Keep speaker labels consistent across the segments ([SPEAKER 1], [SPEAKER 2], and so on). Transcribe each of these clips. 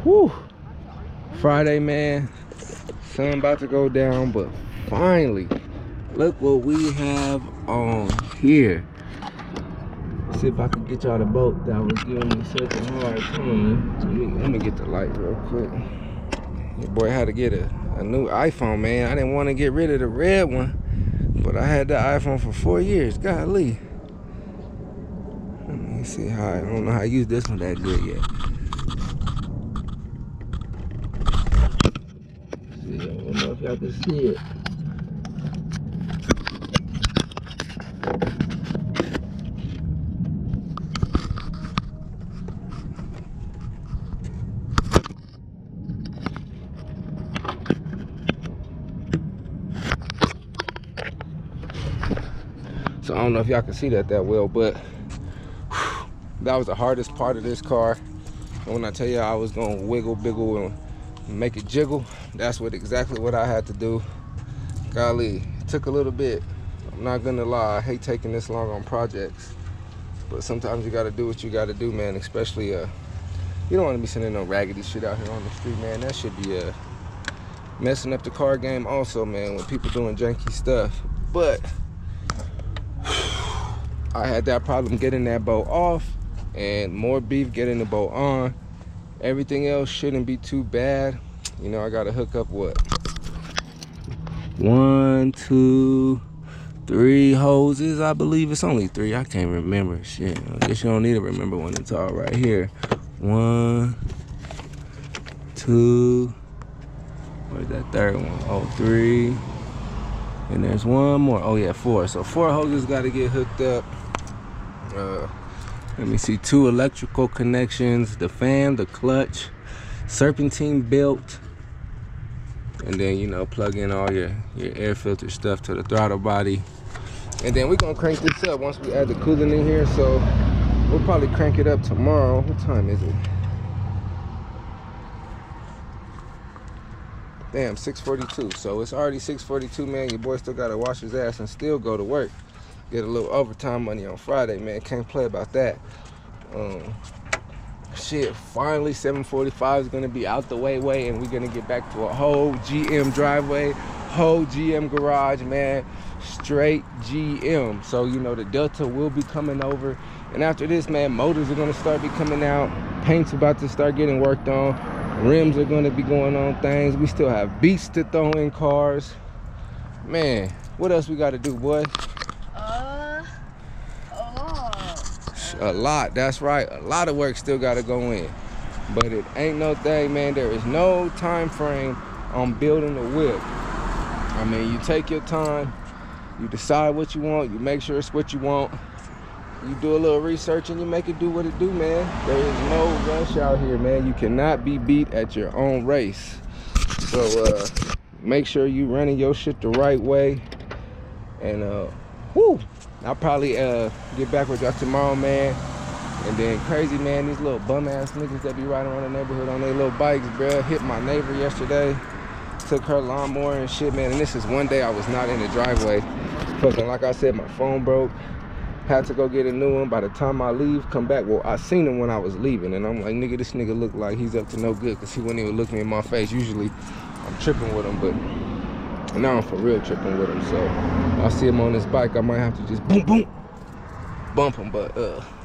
[SPEAKER 1] Whew. Friday, man. Sun about to go down, but finally, look what we have on here. See if I can get y'all the boat that was giving me such a hard time. Let me get the light real quick. Your boy had to get a new iPhone, man. I didn't want to get rid of the red one, but I had that iPhone for 4 years. Golly. Let me see how, I don't know how to use this one that good yet. See, I don't know if y'all can see it. So I don't know if y'all can see that well, but whew, that was the hardest part of this car. And when I tell you I was gonna wiggle, biggle, and make it jiggle, that's exactly what I had to do. Golly, it took a little bit. I'm not gonna lie, I hate taking this long on projects, but sometimes you gotta do what you gotta do, man. Especially, you don't wanna be sending no raggedy shit out here on the street, man. That should be messing up the car game also, man, when people doing janky stuff. But I had that problem getting that boat off, and more beef getting the boat on. Everything else shouldn't be too bad. You know, I gotta hook up what? 1, 2, 3 hoses. I believe it's only 3. I can't remember. Shit, I guess you don't need to remember when it's all right here. 1, 2. Where's that third one? Oh, 3. And there's one more. Oh yeah, 4. So 4 hoses gotta get hooked up. Let me see, 2 electrical connections, the fan, the clutch, serpentine belt, and then, you know, plug in all your air filter stuff to the throttle body. And then we're gonna crank this up once we add the coolant in here. So we'll probably crank it up tomorrow. What time is it? Damn, 6:42. So it's already 6:42, man. Your boy still gotta wash his ass and still go to work. Get a little overtime money on Friday, man. Can't play about that. Shit, finally 7:45 is gonna be out the way, and we're gonna get back to a whole GM driveway, whole GM garage, man. Straight GM. So, you know, the Delta will be coming over. And after this, man, motors are gonna start be coming out. Paint's about to start getting worked on. Rims are gonna be going on things. We still have beats to throw in cars. Man, what else we gotta do, boy? A lot, that's right. A lot of work still gotta go in. But it ain't no thing, man. There is no time frame on building a whip. I mean, you take your time, you decide what you want, you make sure it's what you want. You do a little research and you make it do what it do, man. There is no rush out here, man. You cannot be beat at your own race. So make sure you running your shit the right way. And whoo, I'll probably get back with y'all tomorrow, man. And then crazy, man, these little bum ass niggas that be riding around the neighborhood on their little bikes, bruh. Hit my neighbor yesterday, took her lawnmower and shit, man. And this is one day I was not in the driveway. Fucking, like I said, my phone broke. Had to go get a new one. By the time I leave, come back, well, I seen him when I was leaving, and I'm like, nigga, this nigga look like he's up to no good, because he wouldn't even look me in my face. Usually I'm tripping with him, but now I'm for real tripping with him. So I see him on this bike, I might have to just boom boom bump him, but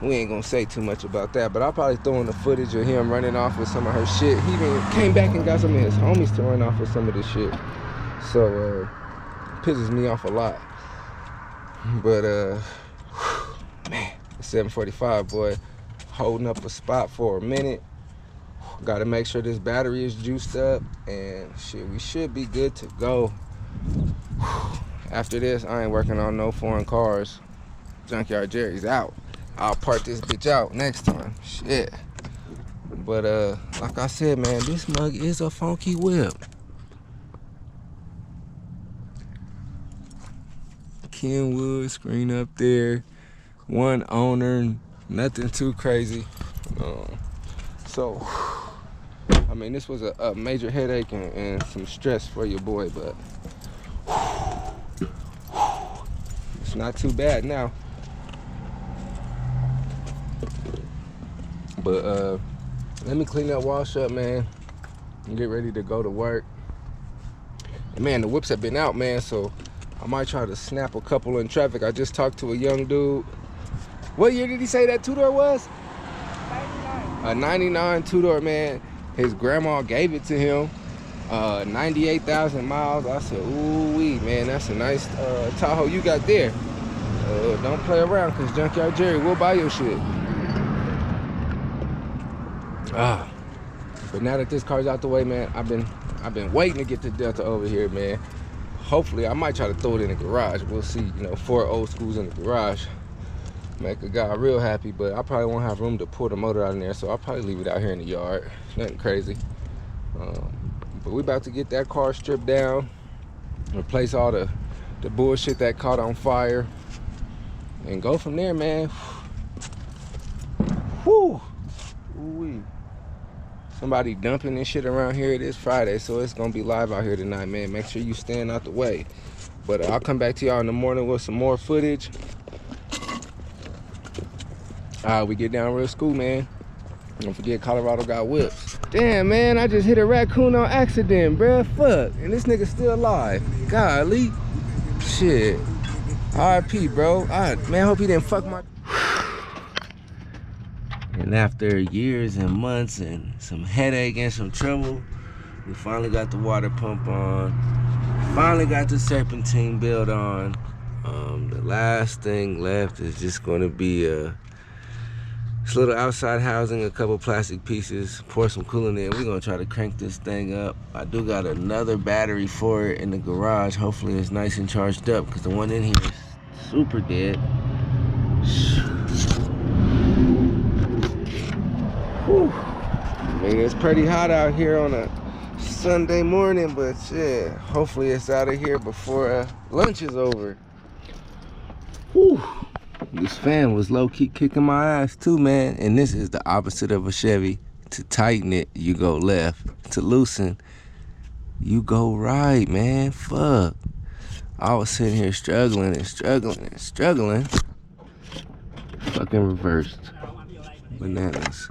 [SPEAKER 1] we ain't gonna say too much about that. But I'll probably throw in the footage of him running off with some of her shit. He even came back and got some of his homies to run off with some of this shit. So pisses me off a lot. But man, it's 7:45, boy. Holding up a spot for a minute. Gotta make sure this battery is juiced up, and shit, we should be good to go. After this, I ain't working on no foreign cars. Junkyard Jerry's out. I'll park this bitch out next time. Shit. But like I said, man, this mug is a funky whip. Kenwood screen up there. One owner, nothing too crazy. So, I mean, this was a major headache and some stress for your boy, but it's not too bad now. But let me clean up, wash up, man, and get ready to go to work. And man, the whips have been out, man, so I might try to snap a couple in traffic. I just talked to a young dude. What year did he say that two-door was?
[SPEAKER 2] 99.
[SPEAKER 1] A 99 two-door, man. His grandma gave it to him. 98,000 miles. I said, ooh-wee, man, that's a nice Tahoe you got there. Don't play around, because Junkyard Jerry will buy your shit. But now that this car's out the way, man, I've been waiting to get the Delta over here, man. Hopefully, I might try to throw it in the garage. We'll see, you know, 4 old schools in the garage. Make a guy real happy, but I probably won't have room to pull the motor out in there, so I'll probably leave it out here in the yard. Nothing crazy. But we about to get that car stripped down, replace all the bullshit that caught on fire, and go from there, man. Whew. Ooh-wee. Somebody dumping this shit around here. It is Friday, so it's gonna be live out here tonight, man. Make sure you stand out the way. But I'll come back to y'all in the morning with some more footage. We get down real school, man. Don't forget, Colorado got whips. Damn, man, I just hit a raccoon on accident, bruh. Fuck. And this nigga still alive. Golly. Shit. RIP, bro. Man, hope he didn't fuck my... And after years and months and some headache and some trouble, we finally got the water pump on. Finally got the serpentine build on. The last thing left is just gonna be this little outside housing, a couple plastic pieces, pour some coolant in. We're gonna try to crank this thing up. I do got another battery for it in the garage. Hopefully it's nice and charged up, because the one in here is super dead. Whew. I mean, it's pretty hot out here on a Sunday morning, but yeah, hopefully it's out of here before lunch is over. Whew. This fan was low-key kicking my ass too, man. And this is the opposite of a Chevy. To tighten it, you go left. To loosen, you go right, man. Fuck. I was sitting here struggling and struggling and struggling. Fucking reversed. Bananas.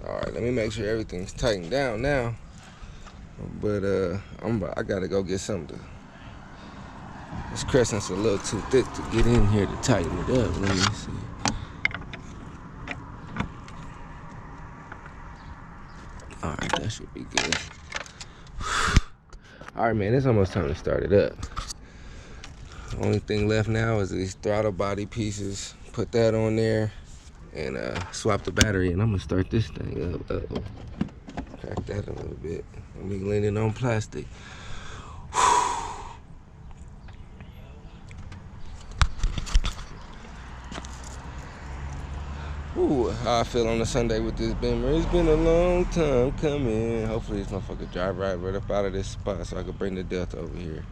[SPEAKER 1] All right, let me make sure everything's tightened down now. But I gotta go get something to... This crescent's a little too thick to get in here to tighten it up. Let me see. All right, that should be good. All right, man, it's almost time to start it up. The only thing left now is these throttle body pieces. Put that on there and swap the battery, and I'm gonna start this thing up. Crack that a little bit. Let me lean it on plastic. Ooh, how I feel on a Sunday with this Beamer. It's been a long time coming. Hopefully this motherfucker drive right up out of this spot so I can bring the Delta over here.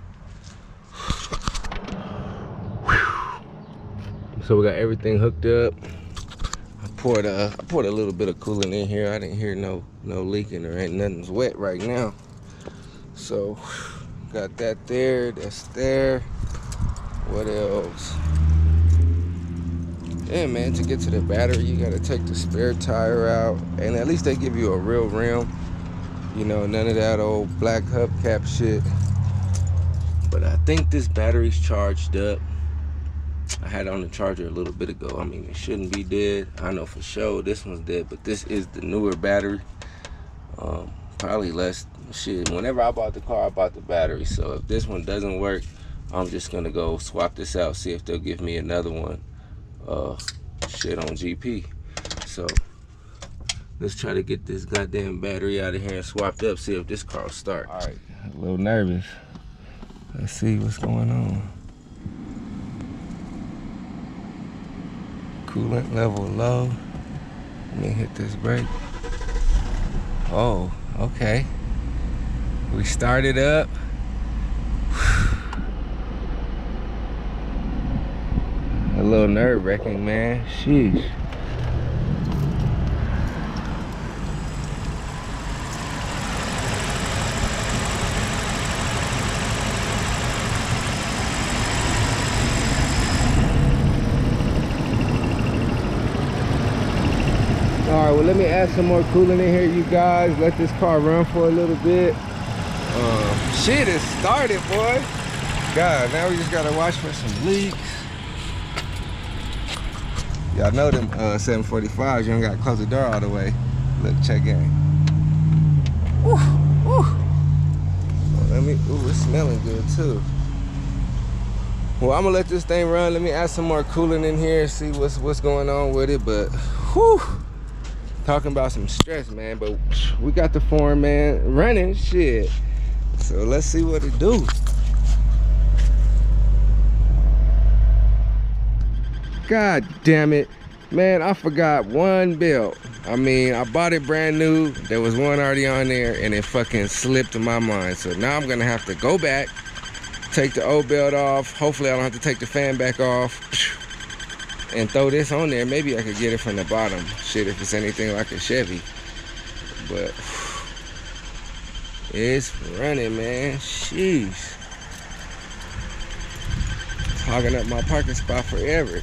[SPEAKER 1] So we got everything hooked up. I poured a little bit of coolant in here. I didn't hear no leaking or ain't nothing's wet right now. So got that there, that's there. What else? Yeah, man, to get to the battery, you gotta take the spare tire out, and at least they give you a real rim. You know, none of that old black hubcap shit. But I think this battery's charged up. I had it on the charger a little bit ago. I mean, it shouldn't be dead. I know for sure this one's dead, but this is the newer battery. Probably less, shit, whenever I bought the car, I bought the battery. So if this one doesn't work, I'm just gonna go swap this out, see if they'll give me another one. Shit on GP. So let's try to get this goddamn battery out of here and swapped up, see if this car will start. All right, a little nervous. Let's see what's going on. Coolant level low. Let me hit this brake. Oh, okay. We started up. A little nerve-wracking, man. Sheesh. let me add some more coolant in here, you guys. Let this car run for a little bit. Shit is started, boy. God, now we just gotta watch for some leaks. Y'all know them 745s, you don't gotta close the door all the way. Look, check in. Woo, woo. Ooh, it's smelling good too. Well, I'm gonna let this thing run. Let me add some more coolant in here, see what's going on with it. But, whew, talking about some stress, man. But we got the foreign man running, shit. So let's see what it do. God damn it. Man, I forgot one belt. I mean, I bought it brand new. There was one already on there and it fucking slipped in my mind. So now I'm gonna have to go back, take the old belt off. Hopefully I don't have to take the fan back off and throw this on there. Maybe I could get it from the bottom. Shit, if it's anything like a Chevy. But it's running, man. Sheesh. It's hogging up my parking spot forever.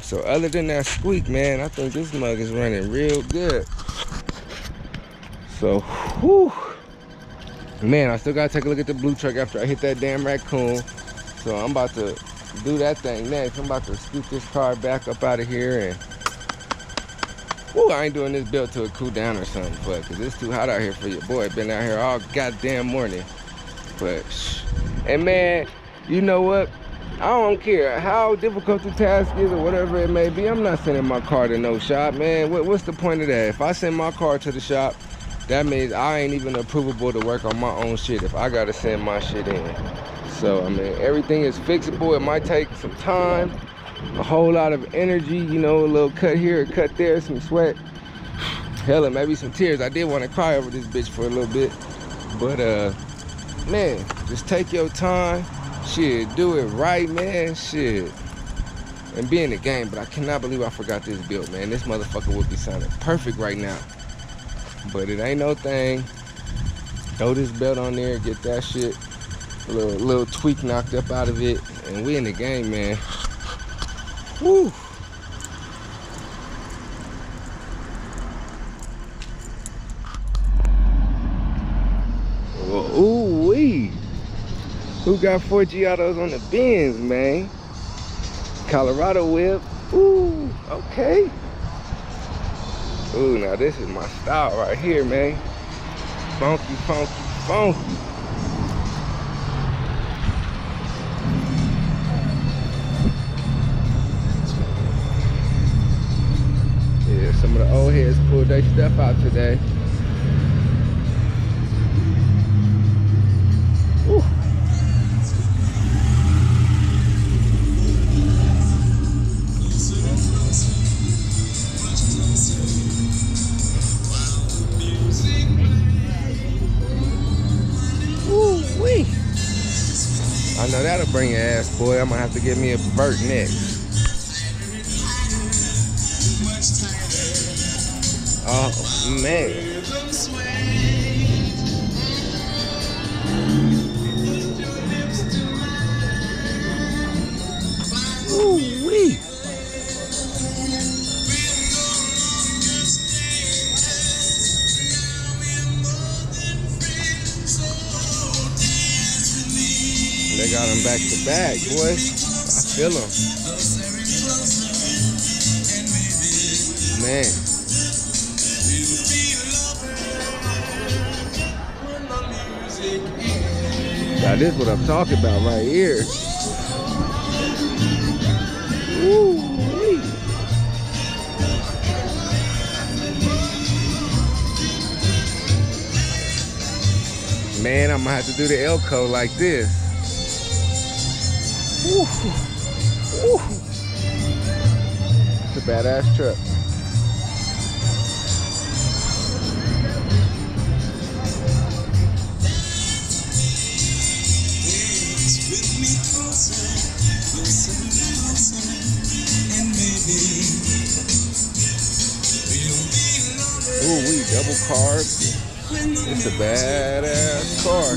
[SPEAKER 1] So other than that squeak, man, I think this mug is running real good. So, whew. Man, I still gotta take a look at the blue truck after I hit that damn raccoon. So I'm about to do that thing next. I'm about to scoot this car back up out of here and, whew, I ain't doing this build till it cool down or something, but cause it's too hot out here for your boy. Been out here all goddamn morning. But, and man, you know what? I don't care how difficult the task is or whatever it may be. I'm not sending my car to no shop, man. What's the point of that? If I send my car to the shop, that means I ain't even approvable to work on my own shit if I gotta send my shit in. So, I mean, everything is fixable. It might take some time, a whole lot of energy, you know, a little cut here, a cut there, some sweat. Hell, and maybe some tears. I did want to cry over this bitch for a little bit. But, man, just take your time. Shit, do it right, man. Shit. And be in the game, but I cannot believe I forgot this build, man. This motherfucker would be sounding perfect right now. But it ain't no thing. Throw this belt on there, get that shit, a little tweak knocked up out of it, and we in the game, man. Woo. Well, ooh-wee. Who got 4 Giottos on the Benz, man? Colorado whip. Ooh, okay. Ooh, now this is my style right here, man. Funky, funky, funky. Yeah, some of the old heads pulled their stuff out today. Ooh. I know that'll bring your ass, boy. I'm gonna have to get me a Burt next. Oh, man. Ooh-wee. They got them back to back, boy. I feel them. Man. Now this is what I'm talking about right here. Woo-wee. Man, I'm gonna have to do the Elko like this. Woo. Woo. It's a badass truck. Ooh, we double carbs. It's a badass car.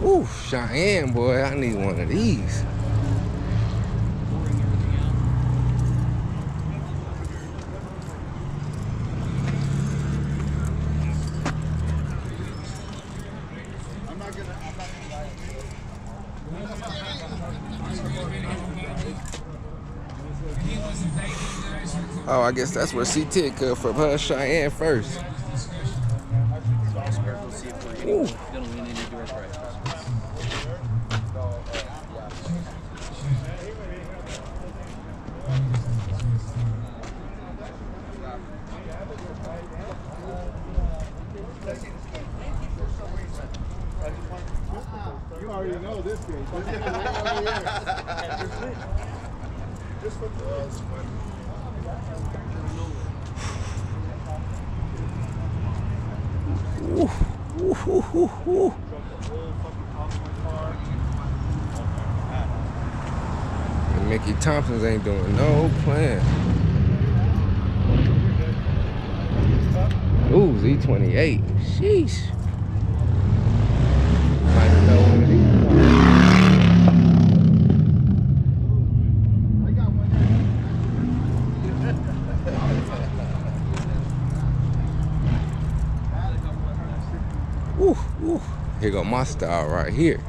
[SPEAKER 1] Ooh, Cheyenne, boy, I need one of these. Oh, I guess that's where CT cut from her, Cheyenne first. Ooh.
[SPEAKER 3] You already know this game. This one was
[SPEAKER 1] And Mickey Thompson's ain't doing no plan. Ooh, Z28. Sheesh. Might know one of these. Ooh, ooh. Here go my style right here.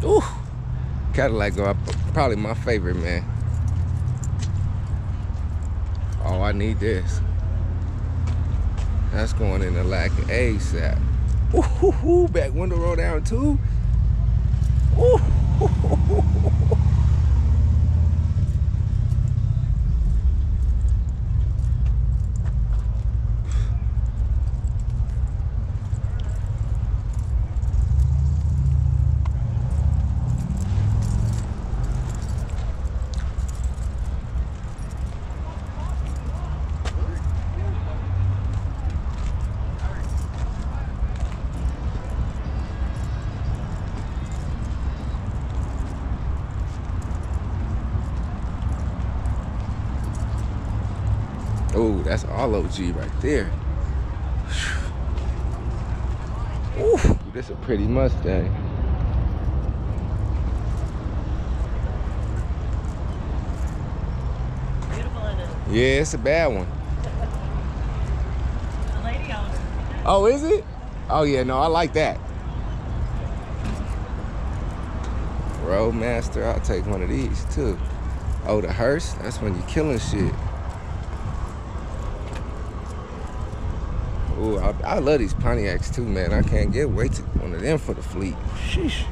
[SPEAKER 1] Ooh, Cadillac go up, probably my favorite, man. Oh, I need this. That's going in the lack of ASAP. Ooh, back window roll down too. Ooh. Oh, that's all OG right there. Ooh, this a pretty Mustang.
[SPEAKER 2] Beautiful, isn't it?
[SPEAKER 1] Yeah, it's a bad one.
[SPEAKER 2] The lady owns it.
[SPEAKER 1] Oh, is it? Oh yeah, no, I like that. Roadmaster, I'll take one of these too. Oh, the hearse, that's when you're killing shit. Ooh, I love these Pontiacs too, man. I can't wait to one of them for the fleet. Sheesh.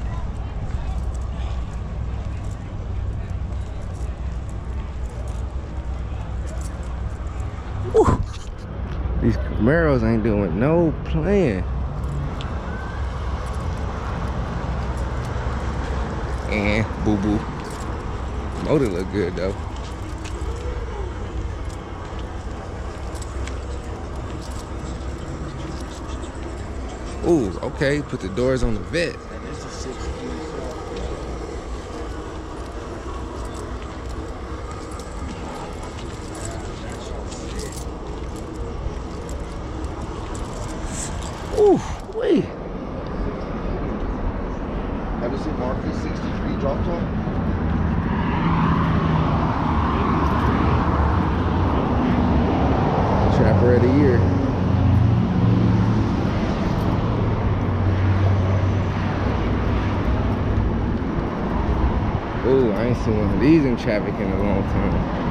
[SPEAKER 1] Woo. These Camaros ain't doing no plan. And boo-boo. Motor look good though. Ooh, okay, put the doors on the vet. Ooh, wait.
[SPEAKER 3] Have you seen Marcus 63 drop top?
[SPEAKER 1] Trapper of the year. Ooh, I ain't seen one of these in traffic in a long time.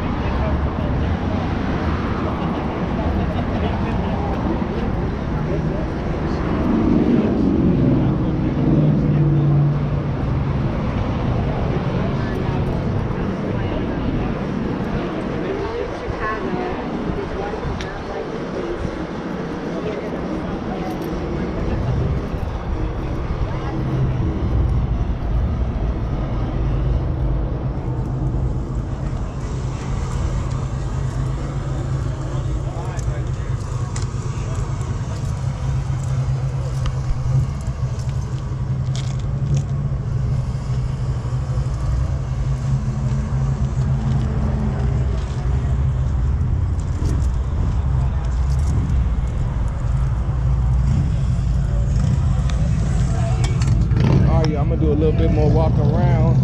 [SPEAKER 1] gonna walk around,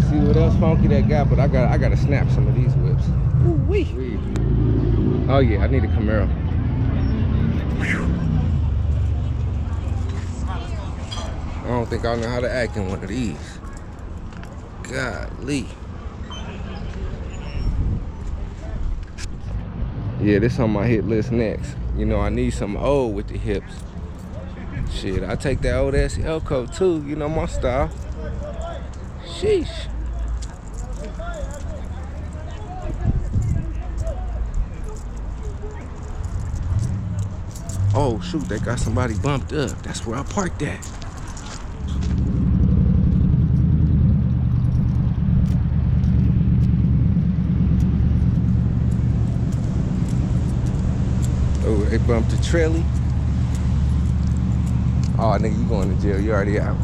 [SPEAKER 1] see what else funky they got, but I gotta snap some of these whips. Ooh-wee. Oh yeah, I need a Camaro. I don't think I know how to act in one of these. Golly. Yeah, this on my hit list next. You know, I need some old with the hips. Shit, I take that old ass Elko too. You know my style. Sheesh. Oh shoot, they got somebody bumped up. That's where I parked at. Oh, they bumped the Trelly. Oh, nigga, you going to jail. You already out.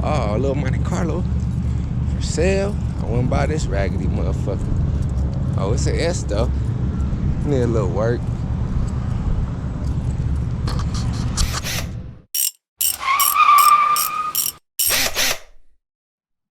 [SPEAKER 1] Oh, a little Monte Carlo for sale. I went and buy this raggedy motherfucker. Oh, it's an S though. Need a little work.